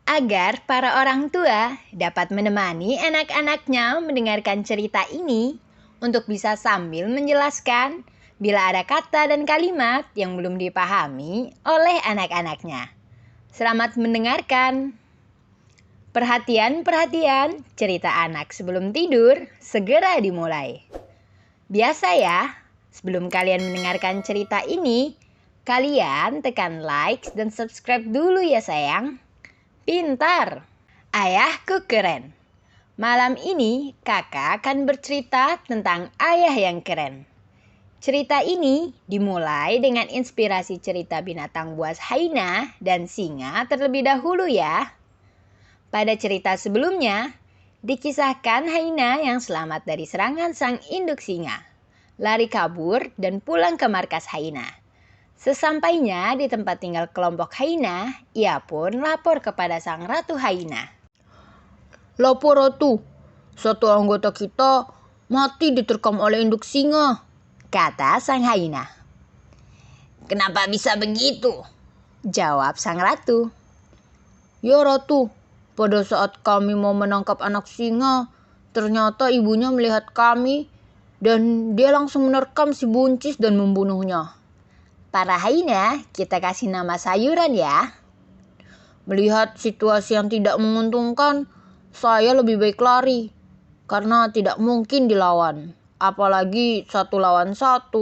Agar para orang tua dapat menemani anak-anaknya mendengarkan cerita ini untuk bisa sambil menjelaskan bila ada kata dan kalimat yang belum dipahami oleh anak-anaknya. Selamat mendengarkan. Perhatian, cerita anak sebelum tidur segera dimulai. Biasa ya, sebelum kalian mendengarkan cerita ini, kalian tekan like dan subscribe dulu ya sayang. Pintar, ayahku keren. Malam ini kakak akan bercerita tentang ayah yang keren. Cerita ini dimulai dengan inspirasi cerita binatang buas Haina dan singa terlebih dahulu ya. Pada cerita sebelumnya, dikisahkan Haina yang selamat dari serangan sang induk singa, lari kabur dan pulang ke markas Haina. Sesampainya di tempat tinggal kelompok Haina, ia pun lapor kepada sang Ratu Haina. Lapor Ratu, satu anggota kita mati diterkam oleh induk singa, kata sang Haina. Kenapa bisa begitu? Jawab sang Ratu. Ya Ratu, pada saat kami mau menangkap anak singa, ternyata ibunya melihat kami dan dia langsung menerkam si buncis dan membunuhnya. Para Haina, kita kasih nama sayuran ya. Melihat situasi yang tidak menguntungkan, saya lebih baik lari. Karena tidak mungkin dilawan. Apalagi 1 lawan 1.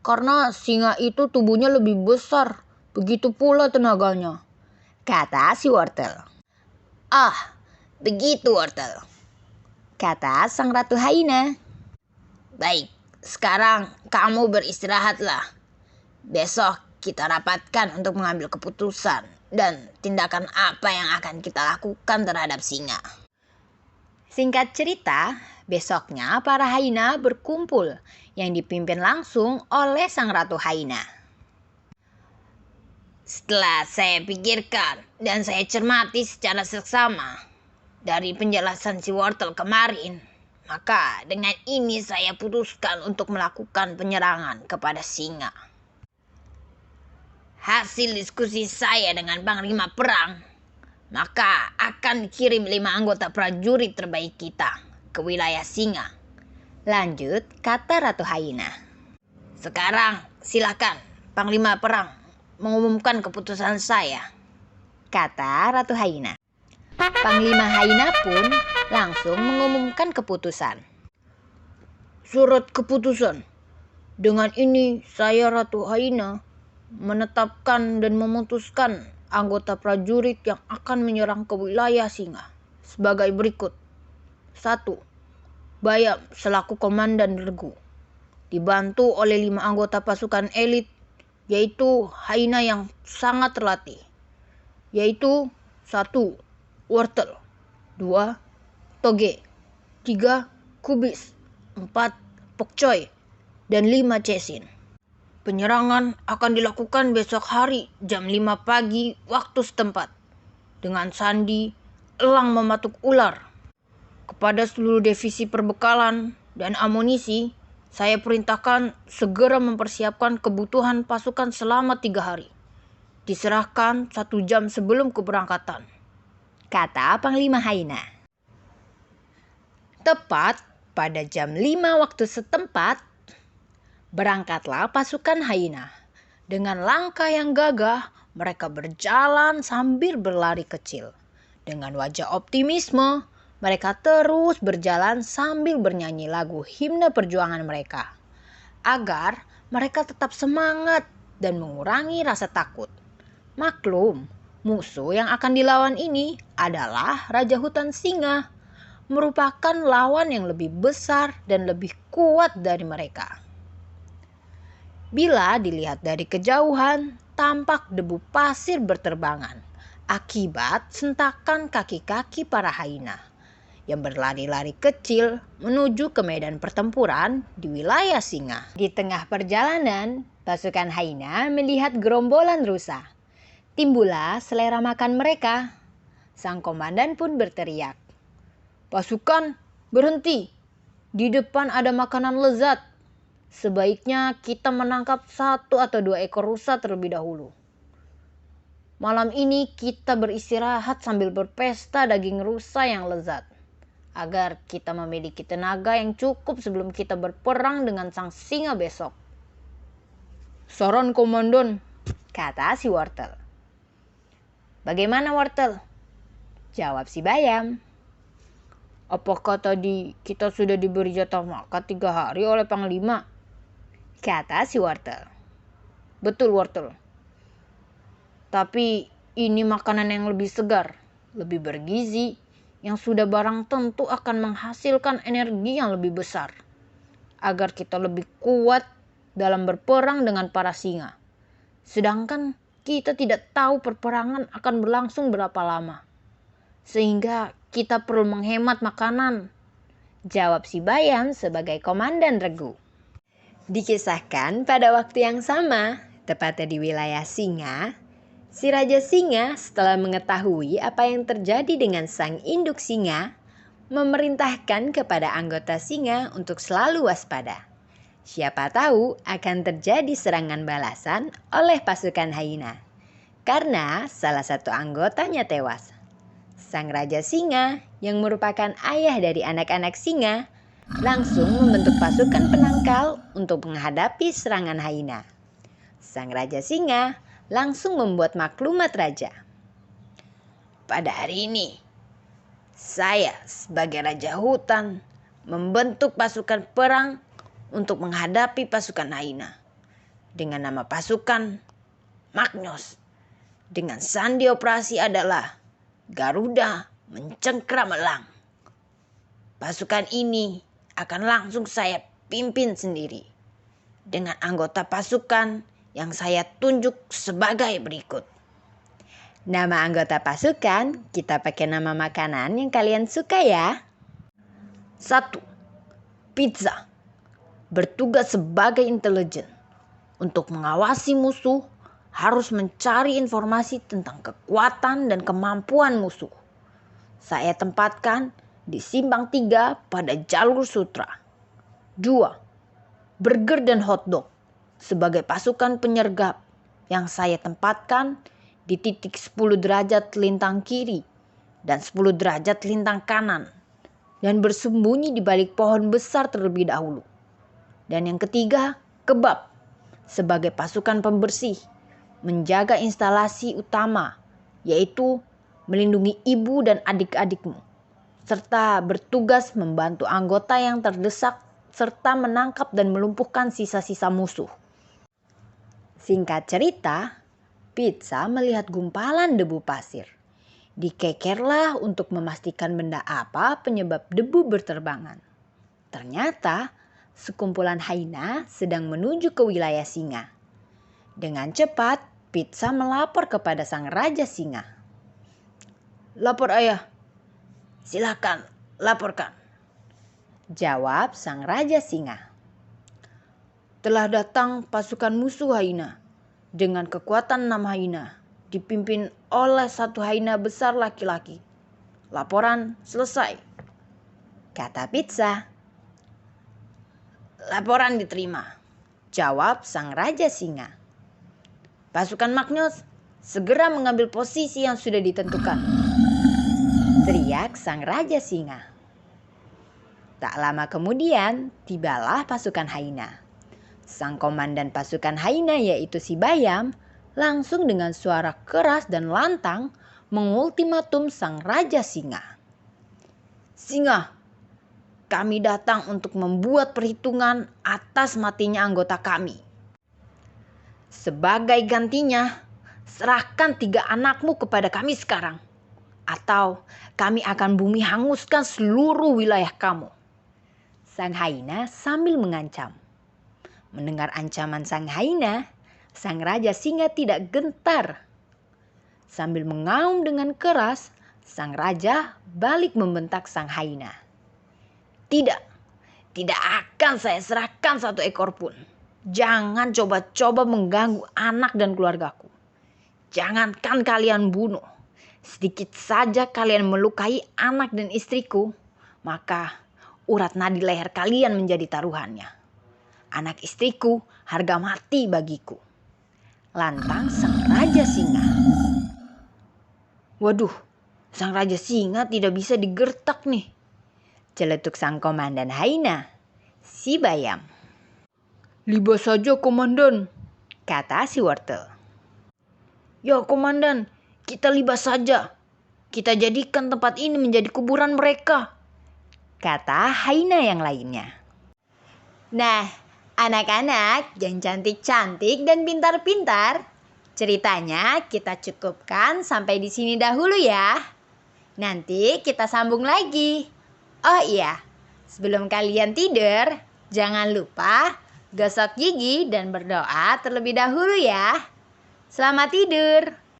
Karena singa itu tubuhnya lebih besar. Begitu pula tenaganya, kata si wortel. Ah, begitu wortel, kata sang Ratu Haina. Baik, sekarang kamu beristirahatlah. Besok kita rapatkan untuk mengambil keputusan dan tindakan apa yang akan kita lakukan terhadap singa. Singkat cerita, besoknya para Haina berkumpul yang dipimpin langsung oleh sang Ratu Haina. Setelah saya pikirkan dan saya cermati secara seksama dari penjelasan si wortel kemarin, maka dengan ini saya putuskan untuk melakukan penyerangan kepada singa. Hasil diskusi saya dengan Panglima Perang, maka akan dikirim 5 anggota prajurit terbaik kita ke wilayah singa. Lanjut, kata Ratu Haina. Sekarang silakan Panglima Perang mengumumkan keputusan saya, kata Ratu Haina. Panglima Haina pun langsung mengumumkan keputusan. Surat keputusan. Dengan ini saya Ratu Haina menetapkan dan memutuskan anggota prajurit yang akan menyerang ke wilayah singa sebagai berikut. 1. Bayam selaku komandan regu, dibantu oleh 5 anggota pasukan elit, yaitu Haina yang sangat terlatih, yaitu 1. Wortel, 2. Toge, 3. Kubis, 4. Pokcoy, dan 5. Cesin. Penyerangan akan dilakukan besok hari jam 5 pagi waktu setempat dengan sandi elang mematuk ular. Kepada seluruh divisi perbekalan dan amunisi, saya perintahkan segera mempersiapkan kebutuhan pasukan selama 3 hari. Diserahkan 1 jam sebelum keberangkatan, kata Panglima Haina. Tepat pada jam 5 waktu setempat, berangkatlah pasukan Haina. Dengan langkah yang gagah, mereka berjalan sambil berlari kecil. Dengan wajah optimisme, mereka terus berjalan sambil bernyanyi lagu himne perjuangan mereka, agar mereka tetap semangat dan mengurangi rasa takut. Maklum, musuh yang akan dilawan ini adalah Raja Hutan Singa, merupakan lawan yang lebih besar dan lebih kuat dari mereka. Bila dilihat dari kejauhan, tampak debu pasir berterbangan akibat sentakan kaki-kaki para Haina yang berlari-lari kecil menuju ke medan pertempuran di wilayah singa. Di tengah perjalanan, pasukan Haina melihat gerombolan rusa. Timbullah selera makan mereka. Sang komandan pun berteriak, "Pasukan, berhenti! Di depan ada makanan lezat. Sebaiknya kita menangkap 1 atau 2 ekor rusa terlebih dahulu." Malam ini kita beristirahat sambil berpesta daging rusa yang lezat, agar kita memiliki tenaga yang cukup sebelum kita berperang dengan sang singa besok. Saran komandan, kata si wortel. Bagaimana wortel? Jawab si bayam. Apakah tadi kita sudah diberi jatah makan 3 hari oleh panglima? Kata si wortel. Betul wortel. Tapi ini makanan yang lebih segar, lebih bergizi, yang sudah barang tentu akan menghasilkan energi yang lebih besar, agar kita lebih kuat dalam berperang dengan para singa. Sedangkan kita tidak tahu perperangan akan berlangsung berapa lama, sehingga kita perlu menghemat makanan. Jawab si bayam sebagai komandan regu. Dikisahkan pada waktu yang sama, tepatnya di wilayah singa, si Raja Singa setelah mengetahui apa yang terjadi dengan sang induk singa, memerintahkan kepada anggota singa untuk selalu waspada. Siapa tahu akan terjadi serangan balasan oleh pasukan hyena, karena salah satu anggotanya tewas. Sang Raja Singa yang merupakan ayah dari anak-anak singa langsung membentuk pasukan penangkal untuk menghadapi serangan hyena. Sang Raja Singa langsung membuat maklumat raja. Pada hari ini, saya sebagai Raja Hutan membentuk pasukan perang untuk menghadapi pasukan hyena dengan nama pasukan Magnus. Dengan sandi operasi adalah Garuda Mencengkram Elang. Pasukan ini akan langsung saya pimpin sendiri dengan anggota pasukan yang saya tunjuk sebagai berikut. Nama anggota pasukan kita pakai nama makanan yang kalian suka ya. 1. Pizza. Bertugas sebagai intelijen. Untuk mengawasi musuh, harus mencari informasi tentang kekuatan dan kemampuan musuh. Saya tempatkan di simpang 3 pada jalur sutra. 2. Burger dan hotdog. Sebagai pasukan penyergap yang saya tempatkan di titik 10 derajat lintang kiri dan 10 derajat lintang kanan dan bersembunyi di balik pohon besar terlebih dahulu. Dan yang ketiga, kebab sebagai pasukan pembersih, menjaga instalasi utama yaitu melindungi ibu dan adik-adikmu, serta bertugas membantu anggota yang terdesak serta menangkap dan melumpuhkan sisa-sisa musuh. Singkat cerita, Pizza melihat gumpalan debu pasir. Dikekerlah untuk memastikan benda apa penyebab debu berterbangan. Ternyata sekumpulan hyena sedang menuju ke wilayah singa. Dengan cepat, Pizza melapor kepada sang Raja Singa. Lapor ayah. Silakan, laporkan. Jawab sang Raja Singa. Telah datang pasukan musuh hyena dengan kekuatan 6 hyena dipimpin oleh 1 hyena besar laki-laki. Laporan selesai, kata Pizza. Laporan diterima, jawab sang Raja Singa. Pasukan Magnus segera mengambil posisi yang sudah ditentukan, teriak sang Raja Singa. Tak lama kemudian tibalah pasukan hyena. Sang komandan pasukan hyena yaitu si bayam langsung dengan suara keras dan lantang mengultimatum sang Raja Singa. Singa, kami datang untuk membuat perhitungan atas matinya anggota kami. Sebagai gantinya, serahkan 3 anakmu kepada kami sekarang, atau kami akan bumi hanguskan seluruh wilayah kamu. Sang hyena sambil mengancam. Mendengar ancaman sang hyena, sang Raja Singa tidak gentar. Sambil mengaum dengan keras, sang raja balik membentak sang hyena. Tidak akan saya serahkan 1 ekor pun. Jangan coba-coba mengganggu anak dan keluargaku. Jangankan kalian bunuh, sedikit saja kalian melukai anak dan istriku, maka urat nadi leher kalian menjadi taruhannya. Anak istriku harga mati bagiku. Lantang sang Raja Singa. Waduh, sang Raja Singa tidak bisa digertak nih. Celetuk sang komandan Haina, si Bayam. Libas saja, Komandan. Kata si wortel. Ya, Komandan, kita libas saja. Kita jadikan tempat ini menjadi kuburan mereka. Kata Haina yang lainnya. Nah, anak-anak yang cantik-cantik dan pintar-pintar, ceritanya kita cukupkan sampai di sini dahulu ya. Nanti kita sambung lagi. Oh iya, sebelum kalian tidur, jangan lupa gosok gigi dan berdoa terlebih dahulu ya. Selamat tidur.